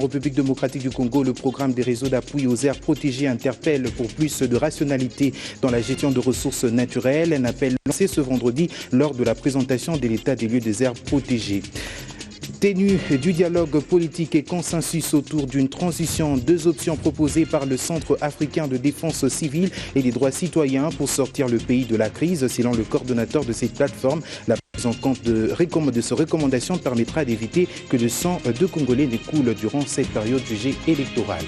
En République démocratique du Congo, le programme des réseaux d'appui aux aires protégées interpelle pour plus de rationalité dans la gestion de ressources naturelles. Un appel lancé ce vendredi lors de la présentation de l'état des lieux des aires protégées. Tenue du dialogue politique et consensus autour d'une transition, deux options proposées par le Centre africain de défense civile et des droits citoyens pour sortir le pays de la crise. Selon le coordonnateur de cette plateforme, la prise en compte de ces recommandations permettra d'éviter que le sang de Congolais ne coule durant cette période jugée électorale.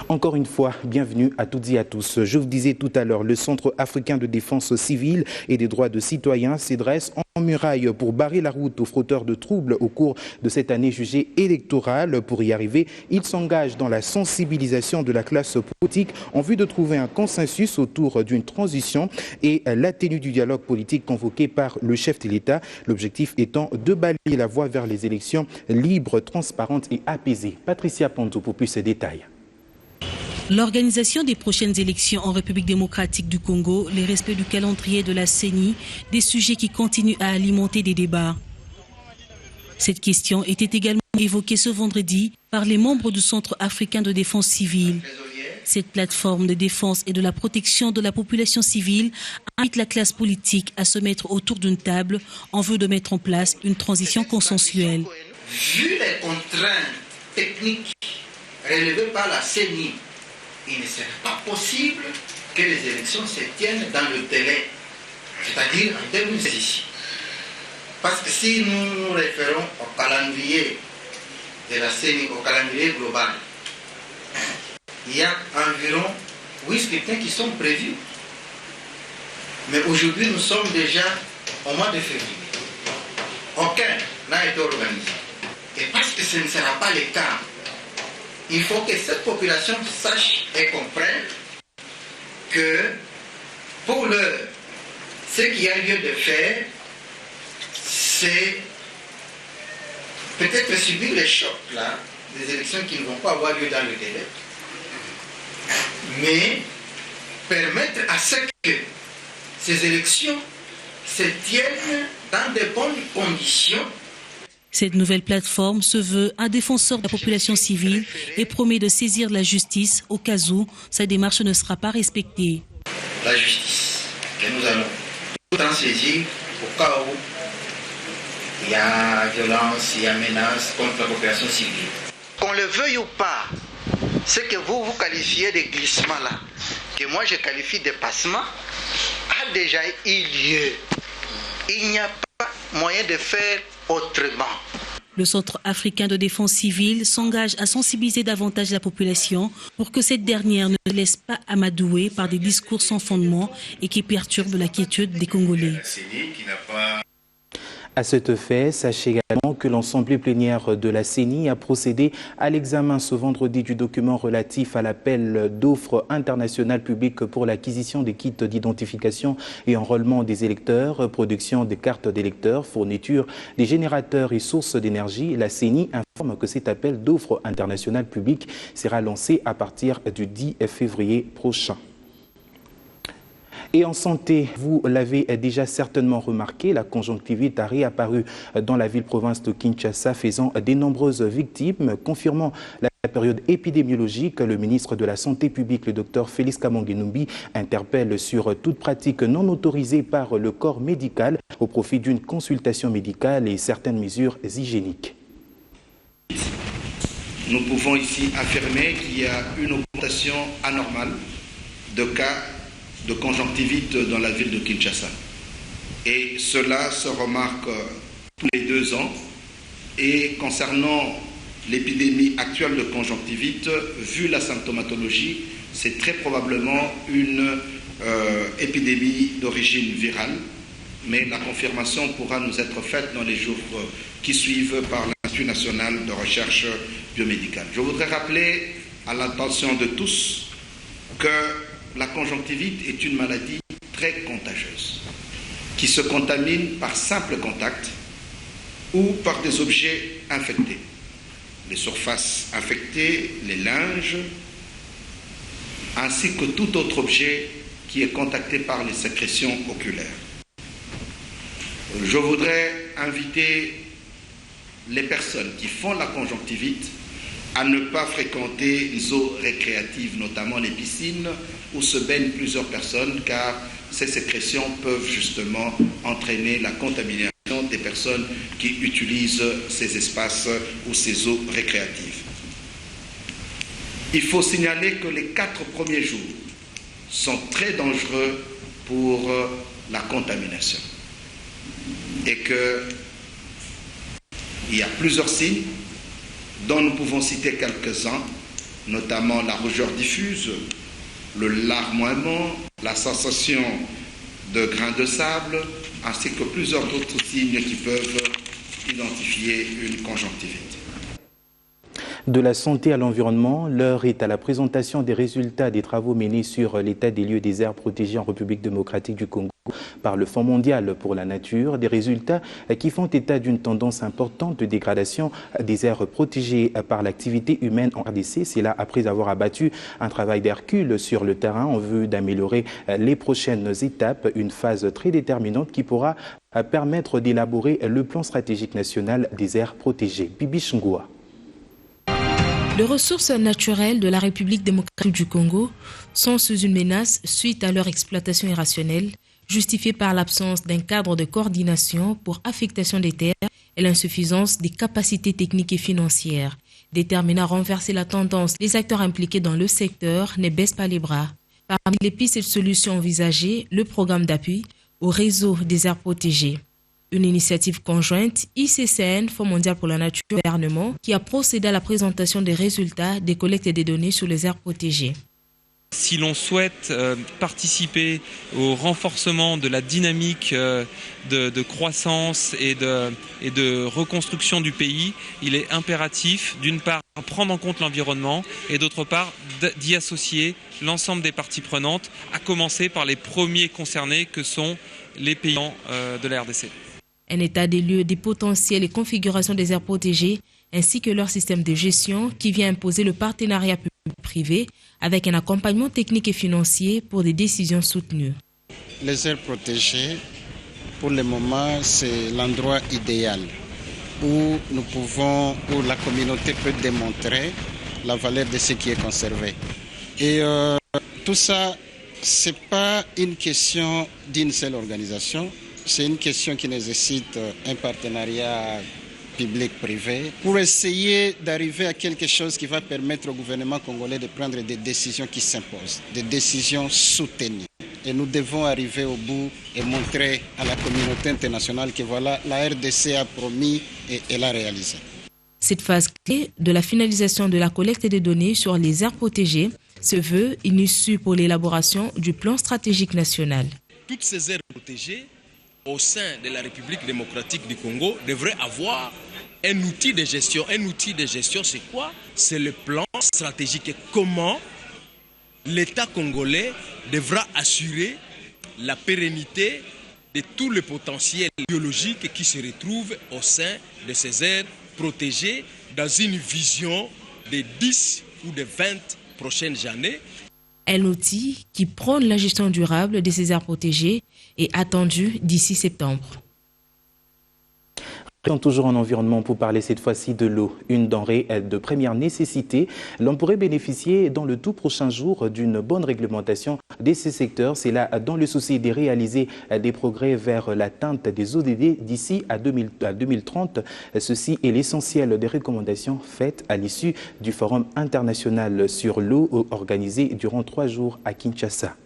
Encore une fois, bienvenue à toutes et à tous. Je vous disais tout à l'heure, le Centre africain de défense civile et des droits de citoyens se dresse en muraille pour barrer la route aux fauteurs de troubles au cours de cette année jugée électorale. Pour y arriver, il s'engage dans la sensibilisation de la classe politique en vue de trouver un consensus autour d'une transition et la tenue du dialogue politique convoqué par le chef de l'État. L'objectif étant de balayer la voie vers les élections libres, transparentes et apaisées. Patricia Ponto pour plus de détails. L'organisation des prochaines élections en République démocratique du Congo, le respect du calendrier de la CENI, des sujets qui continuent à alimenter des débats. Cette question était également évoquée ce vendredi par les membres du Centre africain de défense civile. Cette plateforme de défense et de la protection de la population civile invite la classe politique à se mettre autour d'une table en vue de mettre en place une transition consensuelle. Vu les contraintes techniques relevées par la CENI, il ne serait pas possible que les élections se tiennent dans le délai, c'est-à-dire en 2006. Parce que si nous nous référons au calendrier de la CENI, au calendrier global, il y a environ 8 scrutins qui sont prévus. Mais aujourd'hui, nous sommes déjà au mois de février. Aucun n'a été organisé. Et parce que ce ne sera pas le cas, il faut que cette population sache et comprenne que pour l'heure, ce qu'il y a lieu de faire, c'est peut-être subir les chocs là, des élections qui ne vont pas avoir lieu dans le délai, mais permettre à ce que ces élections se tiennent dans de bonnes conditions. Cette nouvelle plateforme se veut un défenseur de la population civile et promet de saisir la justice au cas où sa démarche ne sera pas respectée. La justice que nous allons tout en saisir au cas où il y a violence, il y a menace contre la population civile. Qu'on le veuille ou pas, ce que vous qualifiez de glissement là, que moi je qualifie de passement, a déjà eu lieu. Il n'y a pas moyen de faire autrement. Le Centre africain de défense civile s'engage à sensibiliser davantage la population pour que cette dernière ne se laisse pas amadouer par des discours sans fondement et qui perturbent la quiétude des Congolais. À cet effet, sachez également que l'Assemblée plénière de la CENI a procédé à l'examen ce vendredi du document relatif à l'appel d'offres internationales publiques pour l'acquisition des kits d'identification et enrôlement des électeurs, production des cartes d'électeurs, fourniture des générateurs et sources d'énergie. La CENI informe que cet appel d'offres internationales publiques sera lancé à partir du 10 février prochain. Et en santé, vous l'avez déjà certainement remarqué, la conjonctivite a réapparu dans la ville-province de Kinshasa, faisant de nombreuses victimes. Confirmant la période épidémiologique, le ministre de la Santé publique, le docteur Félix Kamangenumbi, interpelle sur toute pratique non autorisée par le corps médical au profit d'une consultation médicale et certaines mesures hygiéniques. Nous pouvons ici affirmer qu'il y a une augmentation anormale de cas de conjonctivite dans la ville de Kinshasa. Et cela se remarque tous les 2 ans. Et concernant l'épidémie actuelle de conjonctivite, vu la symptomatologie, c'est très probablement une épidémie d'origine virale. Mais la confirmation pourra nous être faite dans les jours qui suivent par l'Institut national de recherche biomédicale. Je voudrais rappeler à l'attention de tous que la conjonctivite est une maladie très contagieuse qui se contamine par simple contact ou par des objets infectés. Les surfaces infectées, les linges, ainsi que tout autre objet qui est contacté par les sécrétions oculaires. Je voudrais inviter les personnes qui font la conjonctivite à ne pas fréquenter les eaux récréatives, notamment les piscines, où se baignent plusieurs personnes, car ces sécrétions peuvent justement entraîner la contamination des personnes qui utilisent ces espaces ou ces eaux récréatives. Il faut signaler que les 4 premiers jours sont très dangereux pour la contamination et qu'il y a plusieurs signes dont nous pouvons citer quelques-uns, notamment la rougeur diffuse, le larmoiement, la sensation de grains de sable, ainsi que plusieurs autres signes qui peuvent identifier une conjonctivite. De la santé à l'environnement, l'heure est à la présentation des résultats des travaux menés sur l'état des lieux des aires protégées en République démocratique du Congo par le Fonds mondial pour la nature, des résultats qui font état d'une tendance importante de dégradation des aires protégées par l'activité humaine en RDC. C'est là après avoir abattu un travail d'Hercule sur le terrain en vue d'améliorer les prochaines étapes, une phase très déterminante qui pourra permettre d'élaborer le plan stratégique national des aires protégées. Bibi Ngoua. Les ressources naturelles de la République démocratique du Congo sont sous une menace suite à leur exploitation irrationnelle, justifiée par l'absence d'un cadre de coordination pour affectation des terres et l'insuffisance des capacités techniques et financières. Déterminés à renverser la tendance, les acteurs impliqués dans le secteur ne baissent pas les bras. Parmi les pistes et solutions envisagées, le programme d'appui au réseau des aires protégées. Une initiative conjointe ICCN, Fonds mondial pour la nature, gouvernement, qui a procédé à la présentation des résultats des collectes des données sur les aires protégées. Si l'on souhaite participer au renforcement de la dynamique de croissance et de reconstruction du pays, il est impératif, d'une part, prendre en compte l'environnement et d'autre part, d'y associer l'ensemble des parties prenantes, à commencer par les premiers concernés que sont les paysans de la RDC. Un état des lieux des potentiels et configurations des aires protégées ainsi que leur système de gestion qui vient imposer le partenariat public-privé avec un accompagnement technique et financier pour des décisions soutenues. Les aires protégées, pour le moment, c'est l'endroit idéal où où la communauté peut démontrer la valeur de ce qui est conservé. Et tout ça, ce n'est pas une question d'une seule organisation. C'est une question qui nécessite un partenariat public-privé pour essayer d'arriver à quelque chose qui va permettre au gouvernement congolais de prendre des décisions qui s'imposent, des décisions soutenues. Et nous devons arriver au bout et montrer à la communauté internationale que voilà, la RDC a promis et elle a réalisé. Cette phase clé de la finalisation de la collecte des données sur les aires protégées se veut une issue pour l'élaboration du plan stratégique national. Toutes ces aires protégées au sein de la République démocratique du Congo devrait avoir un outil de gestion. Un outil de gestion, c'est quoi? C'est le plan stratégique. Comment l'État congolais devra assurer la pérennité de tout le potentiel biologique qui se retrouve au sein de ces aires protégées dans une vision de 10 ou de 20 prochaines années. Un outil qui prône la gestion durable de ces aires protégées est attendu d'ici septembre. Toujours en environnement pour parler cette fois-ci de l'eau, une denrée de première nécessité. L'on pourrait bénéficier dans le tout prochain jour d'une bonne réglementation de ces secteurs. C'est là dans le souci de réaliser des progrès vers l'atteinte des ODD d'ici à 2030. Ceci est l'essentiel des recommandations faites à l'issue du Forum international sur l'eau organisé durant 3 jours à Kinshasa.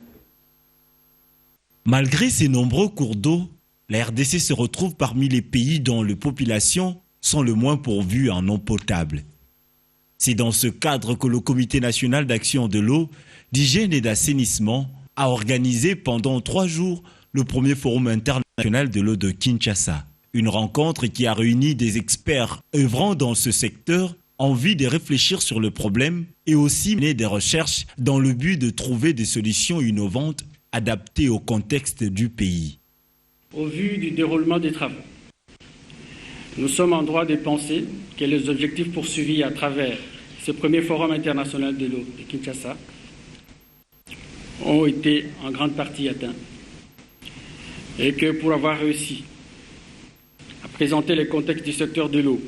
Malgré ces nombreux cours d'eau, la RDC se retrouve parmi les pays dont les populations sont le moins pourvues en eau potable. C'est dans ce cadre que le Comité national d'action de l'eau, d'hygiène et d'assainissement a organisé pendant 3 jours le premier forum international de l'eau de Kinshasa. Une rencontre qui a réuni des experts œuvrant dans ce secteur en vue de réfléchir sur le problème et aussi mener des recherches dans le but de trouver des solutions innovantes adaptées au contexte du pays. Au vu du déroulement des travaux, nous sommes en droit de penser que les objectifs poursuivis à travers ce premier forum international de l'eau de Kinshasa ont été en grande partie atteints et que pour avoir réussi à présenter le contexte du secteur de l'eau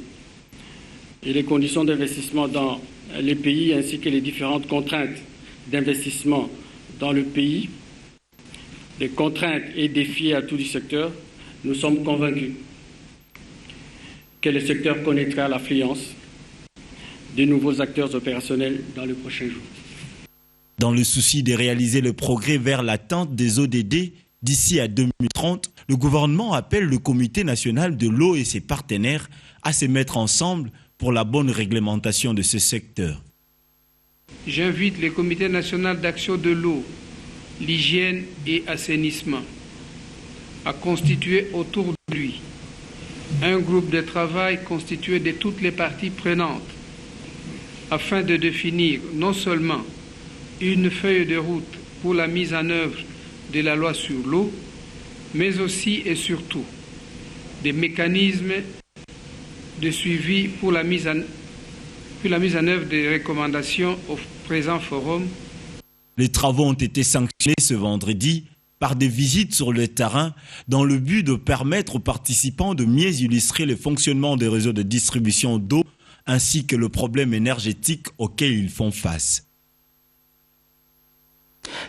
et les conditions d'investissement dans les pays ainsi que les différentes contraintes d'investissement dans le pays, les contraintes et défis à tout du secteur, nous sommes convaincus que le secteur connaîtra l'affluence de nouveaux acteurs opérationnels dans les prochains jours. Dans le souci de réaliser le progrès vers l'atteinte des ODD d'ici à 2030, le gouvernement appelle le Comité national de l'eau et ses partenaires à se mettre ensemble pour la bonne réglementation de ce secteur. J'invite le Comité national d'action de l'eau, l'hygiène et assainissement à constituer autour de lui un groupe de travail constitué de toutes les parties prenantes afin de définir non seulement une feuille de route pour la mise en œuvre de la loi sur l'eau, mais aussi et surtout des mécanismes de suivi pour la mise en œuvre des recommandations au présent forum. Les travaux ont été sanctionnés ce vendredi par des visites sur le terrain dans le but de permettre aux participants de mieux illustrer le fonctionnement des réseaux de distribution d'eau ainsi que le problème énergétique auquel ils font face.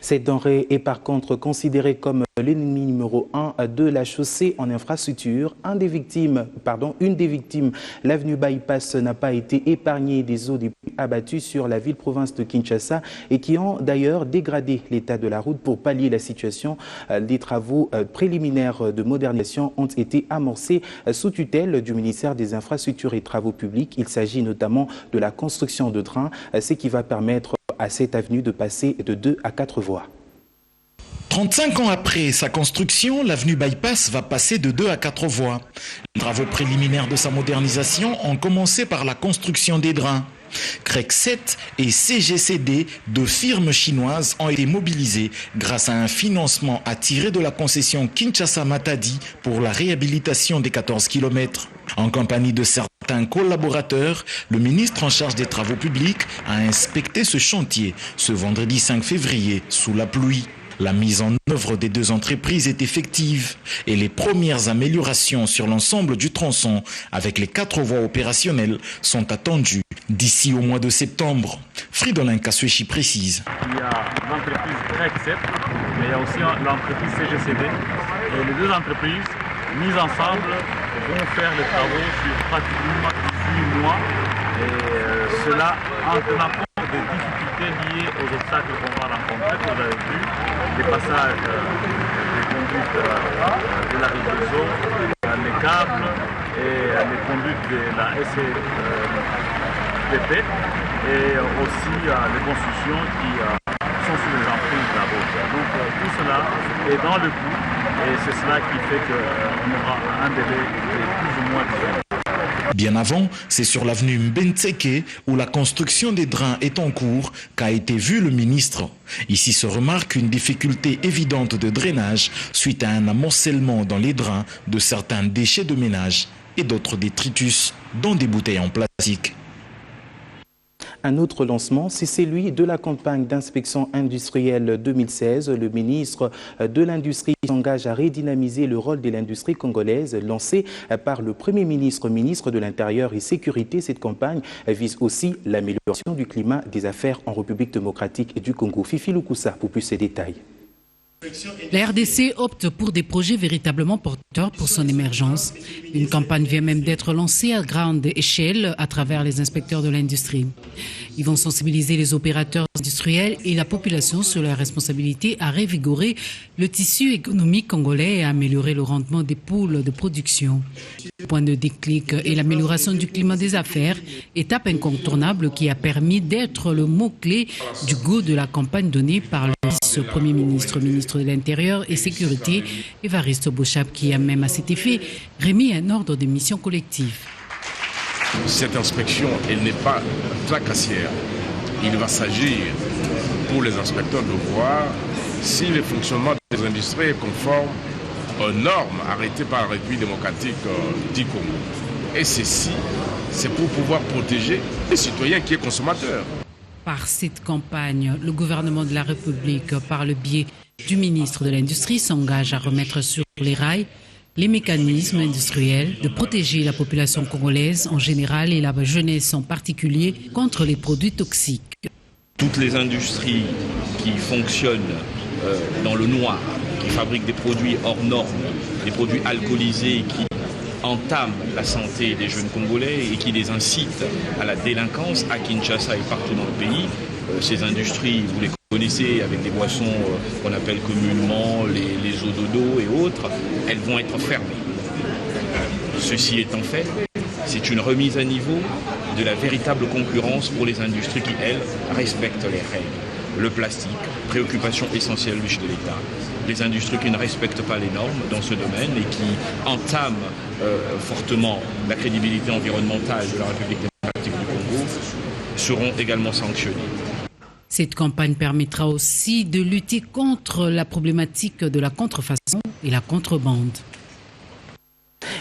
Cette denrée est par contre considérée comme l'ennemi numéro 1 de la chaussée en infrastructure. Une des victimes, l'avenue Bypass, n'a pas été épargnée des eaux des pluies abattues sur la ville-province de Kinshasa et qui ont d'ailleurs dégradé l'état de la route. Pour pallier la situation, des travaux préliminaires de modernisation ont été amorcés sous tutelle du ministère des Infrastructures et Travaux publics. Il s'agit notamment de la construction de drains, ce qui va permettre à cette avenue de passer de 2 à 4 voies. 35 ans après sa construction, l'avenue Bypass va passer de 2 à 4 voies. Les travaux préliminaires de sa modernisation ont commencé par la construction des drains. CREC7 et CGCD, deux firmes chinoises, ont été mobilisés grâce à un financement attiré de la concession Kinshasa-Matadi pour la réhabilitation des 14 km. En compagnie de certains collaborateurs, le ministre en charge des travaux publics a inspecté ce chantier ce vendredi 5 février sous la pluie. La mise en œuvre des deux entreprises est effective et les premières améliorations sur l'ensemble du tronçon avec les 4 voies opérationnelles sont attendues d'ici au mois de septembre. Fridolin Kaswechi précise. Il y a l'entreprise CREC7, mais il y a aussi l'entreprise CGCD. Et les deux entreprises, mises ensemble, vont faire les travaux sur pratiquement 18 mois. Et cela en tenant compte des difficultés liées aux obstacles qu'on va rencontrer. Vous avez vu les passages des conduites de la rive des eaux, les câbles et les conduites de la SCPP et aussi les constructions qui sont sous les emprises de la route. Donc tout cela est dans le coup et c'est cela qui fait qu'on aura un délai de plus ou moins 10 ans. Bien avant, c'est sur l'avenue Mbentseke où la construction des drains est en cours qu'a été vu le ministre. Ici se remarque une difficulté évidente de drainage suite à un amoncellement dans les drains de certains déchets de ménage et d'autres détritus, dont des bouteilles en plastique. Un autre lancement, c'est celui de la campagne d'inspection industrielle 2016. Le ministre de l'Industrie s'engage à redynamiser le rôle de l'industrie congolaise lancée par le Premier ministre, ministre de l'Intérieur et Sécurité. Cette campagne vise aussi l'amélioration du climat des affaires en République démocratique du Congo. Fifi Lukusa pour plus de détails. La RDC opte pour des projets véritablement porteurs pour son émergence. Une campagne vient même d'être lancée à grande échelle à travers les inspecteurs de l'industrie. Ils vont sensibiliser les opérateurs industriels et la population sur leur responsabilité à revigorer le tissu économique congolais et à améliorer le rendement des pôles de production. Le point de déclic est l'amélioration du climat des affaires, étape incontournable qui a permis d'être le mot-clé du go de la campagne donnée par le vice-premier ministre, ministre de l'Intérieur et Sécurité, Évariste Bochap, qui a même à cet effet remis un ordre de mission collective. Cette inspection, elle n'est pas tracassière. Il va s'agir pour les inspecteurs de voir si le fonctionnement des industries est conforme aux normes arrêtées par la République démocratique du Congo. Et ceci, c'est pour pouvoir protéger les citoyens qui sont consommateurs. Par cette campagne, le gouvernement de la République, par le biais du ministre de l'Industrie, s'engage à remettre sur les rails Les mécanismes industriels de protéger la population congolaise en général et la jeunesse en particulier contre les produits toxiques. Toutes les industries qui fonctionnent dans le noir, qui fabriquent des produits hors normes, des produits alcoolisés qui entament la santé des jeunes Congolais et qui les incitent à la délinquance à Kinshasa et partout dans le pays. Ces industries, vous les connaissez, avec des boissons qu'on appelle communément les eaux dodo et autres, elles vont être fermées. Ceci étant fait, c'est une remise à niveau de la véritable concurrence pour les industries qui, elles, respectent les règles. Le plastique, préoccupation essentielle de l'État. Les industries qui ne respectent pas les normes dans ce domaine et qui entament fortement la crédibilité environnementale de la République démocratique du Congo seront également sanctionnées. Cette campagne permettra aussi de lutter contre la problématique de la contrefaçon et la contrebande.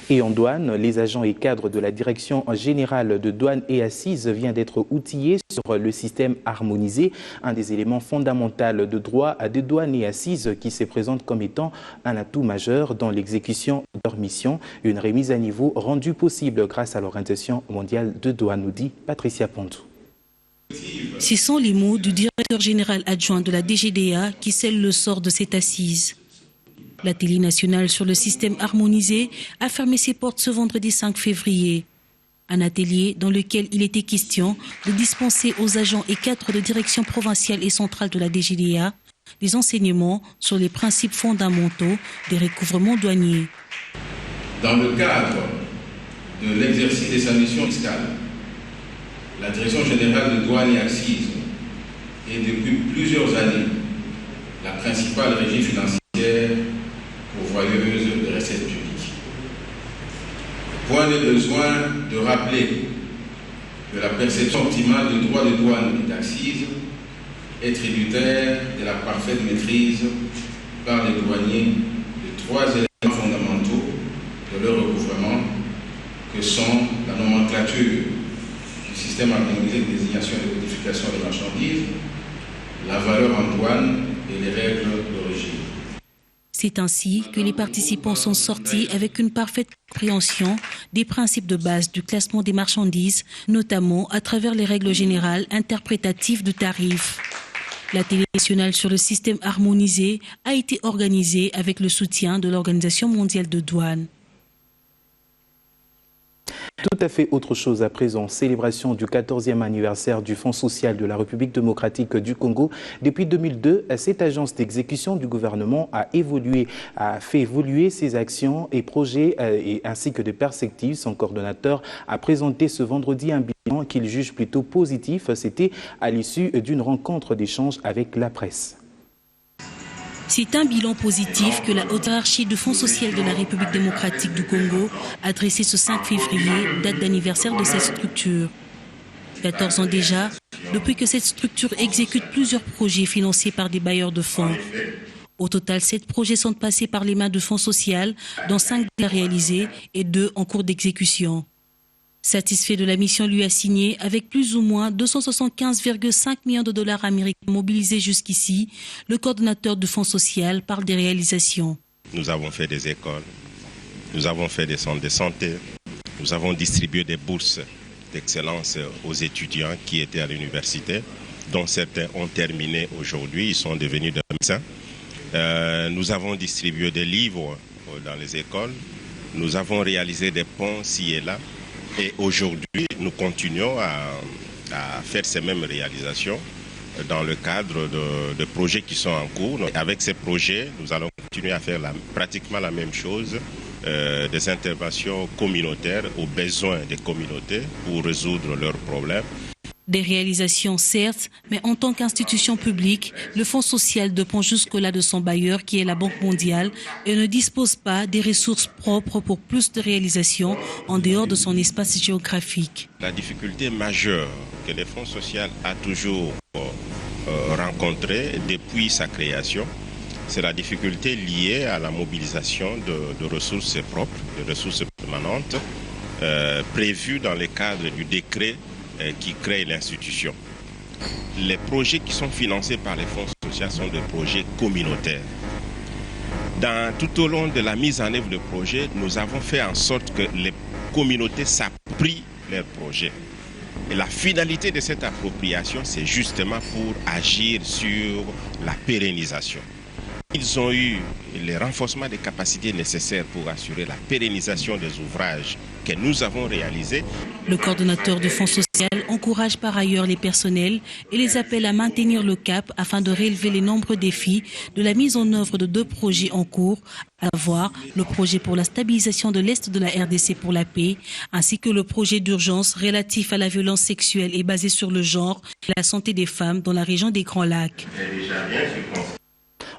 Et en douane, les agents et cadres de la Direction générale de douane et assises viennent d'être outillés sur le système harmonisé, un des éléments fondamentaux de droit à des douanes et assises qui se présente comme étant un atout majeur dans l'exécution de leur mission. Une remise à niveau rendue possible grâce à l'Organisation mondiale de douane, nous dit Patricia Pontou. Ce sont les mots du directeur général adjoint de la DGDA qui scellent le sort de cette assise. L'atelier national sur le système harmonisé a fermé ses portes ce vendredi 5 février. Un atelier dans lequel il était question de dispenser aux agents et cadres de direction provinciale et centrale de la DGDA des enseignements sur les principes fondamentaux des recouvrements douaniers. Dans le cadre de l'exercice de sa mission fiscale, la Direction générale de douane et assises est depuis plusieurs années la principale régie financière pourvoyeuse de recettes publiques. Point de besoin de rappeler que la perception optimale du droit de douane et d'assises est tributaire de la parfaite maîtrise par les douaniers de trois éléments fondamentaux de leur recouvrement que sont la nomenclature du système harmonisé de désignation et de codification des marchandises, la valeur en douane et les règles d'origine. C'est ainsi que les participants sont sortis avec une parfaite compréhension des principes de base du classement des marchandises, notamment à travers les règles générales interprétatives de tarifs. L'atelier national sur le système harmonisé a été organisé avec le soutien de l'Organisation mondiale de douane. Tout à fait autre chose à présent. Célébration du 14e anniversaire du Fonds social de la République démocratique du Congo. Depuis 2002, cette agence d'exécution du gouvernement a fait évoluer ses actions et projets ainsi que des perspectives. Son coordonnateur a présenté ce vendredi un bilan qu'il juge plutôt positif. C'était à l'issue d'une rencontre d'échange avec la presse. C'est un bilan positif que la haute hiérarchie du Fonds social de la République démocratique du Congo a dressé ce 5 février, date d'anniversaire de cette structure. 14 ans déjà, depuis que cette structure exécute plusieurs projets financés par des bailleurs de fonds. Au total, 7 projets sont passés par les mains du Fonds social, dont 5 déjà réalisés et 2 en cours d'exécution. Satisfait de la mission lui assignée, avec plus ou moins 275,5 millions de dollars américains mobilisés jusqu'ici, le coordonnateur du Fonds social parle des réalisations. Nous avons fait des écoles, nous avons fait des centres de santé, nous avons distribué des bourses d'excellence aux étudiants qui étaient à l'université, dont certains ont terminé aujourd'hui, ils sont devenus des médecins. Nous avons distribué des livres dans les écoles, nous avons réalisé des ponts ci et là. Et aujourd'hui, nous continuons à faire ces mêmes réalisations dans le cadre de projets qui sont en cours. Avec ces projets, nous allons continuer à faire pratiquement la même chose, des interventions communautaires aux besoins des communautés pour résoudre leurs problèmes. Des réalisations certes, mais en tant qu'institution publique, le Fonds social dépend jusque-là de son bailleur qui est la Banque mondiale et ne dispose pas des ressources propres pour plus de réalisations en dehors de son espace géographique. La difficulté majeure que le Fonds social a toujours rencontrée depuis sa création, c'est la difficulté liée à la mobilisation de ressources propres, de ressources permanentes, prévues dans le cadre du décret qui crée l'institution. Les projets qui sont financés par les fonds sociaux sont des projets communautaires. Tout au long de la mise en œuvre du projet, nous avons fait en sorte que les communautés s'approprient leurs projets. Et la finalité de cette appropriation, c'est justement pour agir sur la pérennisation. Ils ont eu le renforcement des capacités nécessaires pour assurer la pérennisation des ouvrages que nous avons réalisés. Le coordonnateur de Fonds social encourage par ailleurs les personnels et les appelle à maintenir le cap afin de relever les nombreux défis de la mise en œuvre de 2 projets en cours, à savoir le projet pour la stabilisation de l'Est de la RDC pour la paix, ainsi que le projet d'urgence relatif à la violence sexuelle et basé sur le genre et la santé des femmes dans la région des Grands Lacs.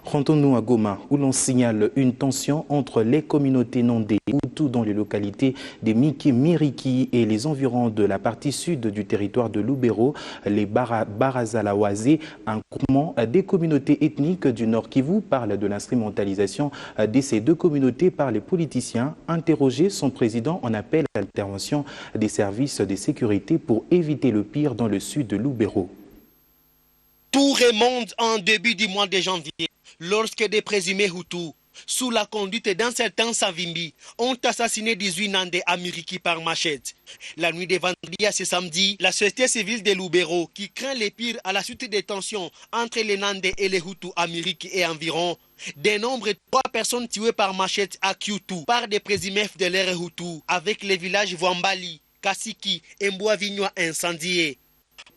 Rentrons-nous à Goma, où l'on signale une tension entre les communautés Nandé et Hutu dans les localités des Miriki et les environs de la partie sud du territoire de Lubero, les Barazalawazé, un groupement des communautés ethniques du Nord Kivu, parle de l'instrumentalisation de ces 2 communautés par les politiciens. Interrogé, son président en appelle à l'intervention des services de sécurité pour éviter le pire dans le sud de Lubero. Tout remonte en début du mois de janvier, lorsque des présumés Hutus, sous la conduite d'un certain Savimbi, ont assassiné 18 Nandais à Miriki par machette. La nuit de vendredi à ce samedi, la société civile de Lubero, qui craint les pires à la suite des tensions entre les Nandais et les Hutus à Miriki et environ, dénombre 3 personnes tuées par machette à Kyutu par des présumés de l'ère Hutus, avec les villages Wambali, Kasiki et Mbouavignois incendiés.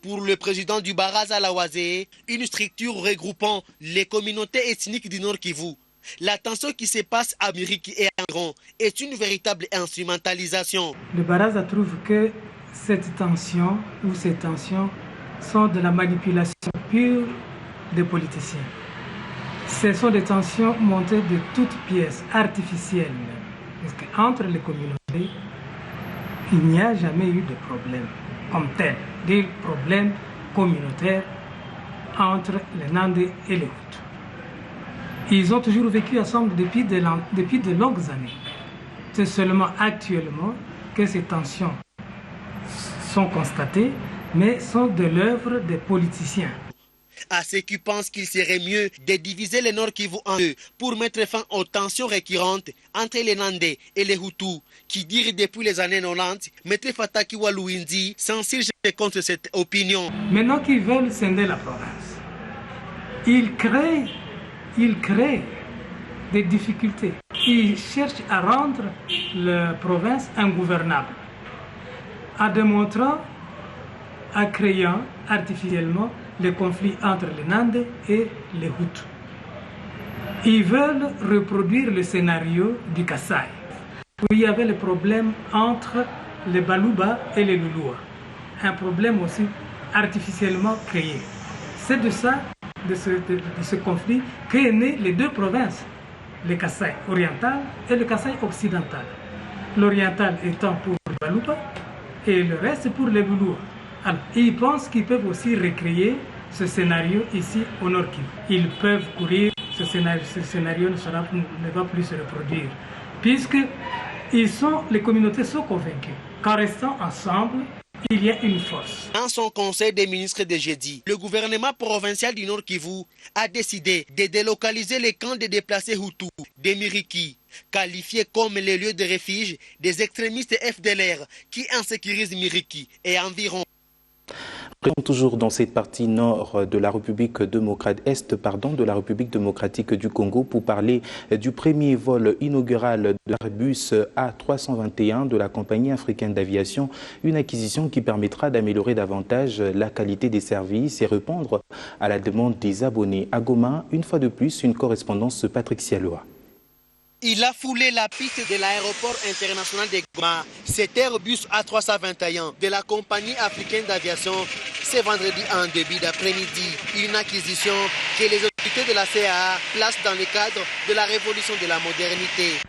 Pour le président du Barazalawazé, une structure regroupant les communautés ethniques du Nord Kivu, la tension qui se passe à Miriki et environ est une véritable instrumentalisation. Le Baraza trouve que cette tension ou ces tensions sont de la manipulation pure des politiciens. Ce sont des tensions montées de toutes pièces, artificielles. Parce qu'entre les communautés, il n'y a jamais eu de problème comme tel, des problèmes communautaires entre les Nandais et les Hutus. Ils ont toujours vécu ensemble depuis de longues années. C'est seulement actuellement que ces tensions sont constatées, mais sont de l'œuvre des politiciens. À ceux qui pensent qu'il serait mieux de diviser le Nord Kivu en 2 pour mettre fin aux tensions récurrentes entre les Nandais et les Hutus, qui dirent depuis les années 90, Maître Fataki Waluindi s'insurge contre cette opinion. Maintenant qu'ils veulent scinder la province, ils créent des difficultés. Ils cherchent à rendre la province ingouvernable, en démontrant, en créant artificiellement les conflits entre les Nandais et les Hutus. Ils veulent reproduire le scénario du Kasaï, où il y avait le problème entre les Baluba et les Lulua. Un problème aussi artificiellement créé. C'est de ça, de ce conflit, qu'est né les 2 provinces, le Kasaï oriental et le Kasaï occidental. L'oriental étant pour les Baluba et le reste pour les Lulua. Alors, ils pensent qu'ils peuvent aussi recréer ce scénario ici au Nord Kivu. Ils peuvent courir, ce scénario ne va plus se reproduire, puisque les communautés sont convaincues qu'en restant ensemble, il y a une force. Dans son conseil des ministres de jeudi, le gouvernement provincial du Nord Kivu a décidé de délocaliser les camps de déplacés Hutus de Miriki, qualifiés comme les lieux de refuge des extrémistes FDLR qui insécurisent Miriki et environ. Toujours dans cette partie nord de la République de la République démocratique du Congo pour parler du premier vol inaugural de l'Airbus A321 de la compagnie africaine d'aviation, une acquisition qui permettra d'améliorer davantage la qualité des services et répondre à la demande des abonnés. À Goma, une fois de plus, une correspondance de Patrick Sialoa. Il a foulé la piste de l'aéroport international de Goma. Cet Airbus A321 de la compagnie africaine d'aviation ce vendredi en début d'après-midi. Une acquisition que les autorités de la CAA placent dans le cadre de la révolution de la modernité.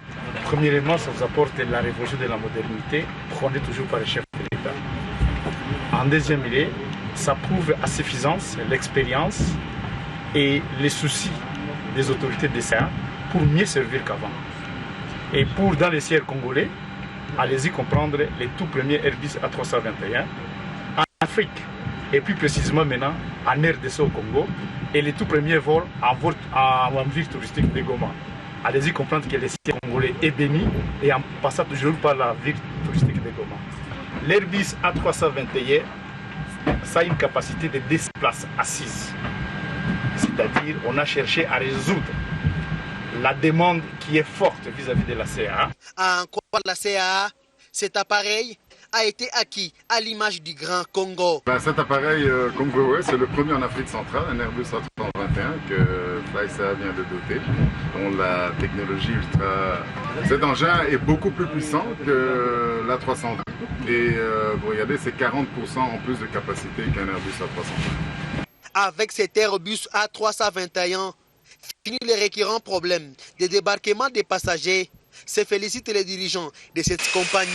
Premièrement, ça nous apporte la révolution de la modernité prônée toujours par le chef de l'État. En deuxième lieu, ça prouve la suffisance, l'expérience et les soucis des autorités de CAA pour mieux servir qu'avant. Et pour dans les ciels congolais, allez-y comprendre les tout premiers Airbus A321 en Afrique, et plus précisément maintenant en RDC au Congo, et les tout premiers vols en ville touristique de Goma. allez-y comprendre que le ciel congolais est béni et en passant toujours par la ville touristique de Goma. L'Airbus A321, ça a une capacité de 10 places assises. C'est-à-dire on a cherché à résoudre la demande qui est forte vis-à-vis de la CAA. En quoi la CAA, cet appareil a été acquis à l'image du Grand Congo. Cet appareil congolais, c'est le premier en Afrique centrale, un Airbus A321 que FlySA vient de doter, dont la technologie ultra... Cet engin est beaucoup plus puissant que l'A320. Et vous regardez, c'est 40% en plus de capacité qu'un Airbus A320. Avec cet Airbus A321, fini les récurrents problèmes de débarquement des passagers, se félicitent les dirigeants de cette compagnie.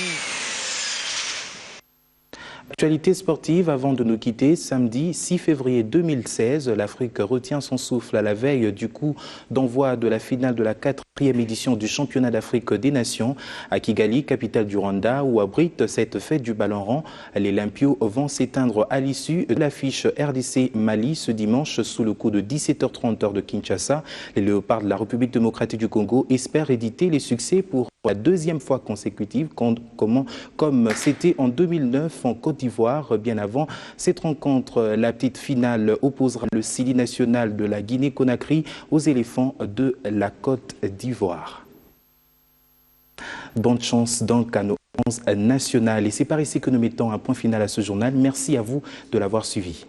Actualité sportive, avant de nous quitter, samedi 6 février 2016, l'Afrique retient son souffle à la veille du coup d'envoi de la finale de la 4e édition du championnat d'Afrique des Nations à Kigali, capitale du Rwanda, où abrite cette fête du ballon rond. Les Limpios vont s'éteindre à l'issue de l'affiche RDC-Mali ce dimanche sous le coup de 17h30 heure de Kinshasa. Les Léopards de la République démocratique du Congo espèrent éditer les succès pour la 2e fois consécutive, comme c'était en 2009 en Côte d'Ivoire. Bien avant cette rencontre, la petite finale opposera le Sili national de la Guinée-Conakry aux éléphants de la Côte d'Ivoire. Bonne chance donc à nos 11 nationales. Et c'est par ici que nous mettons un point final à ce journal. Merci à vous de l'avoir suivi.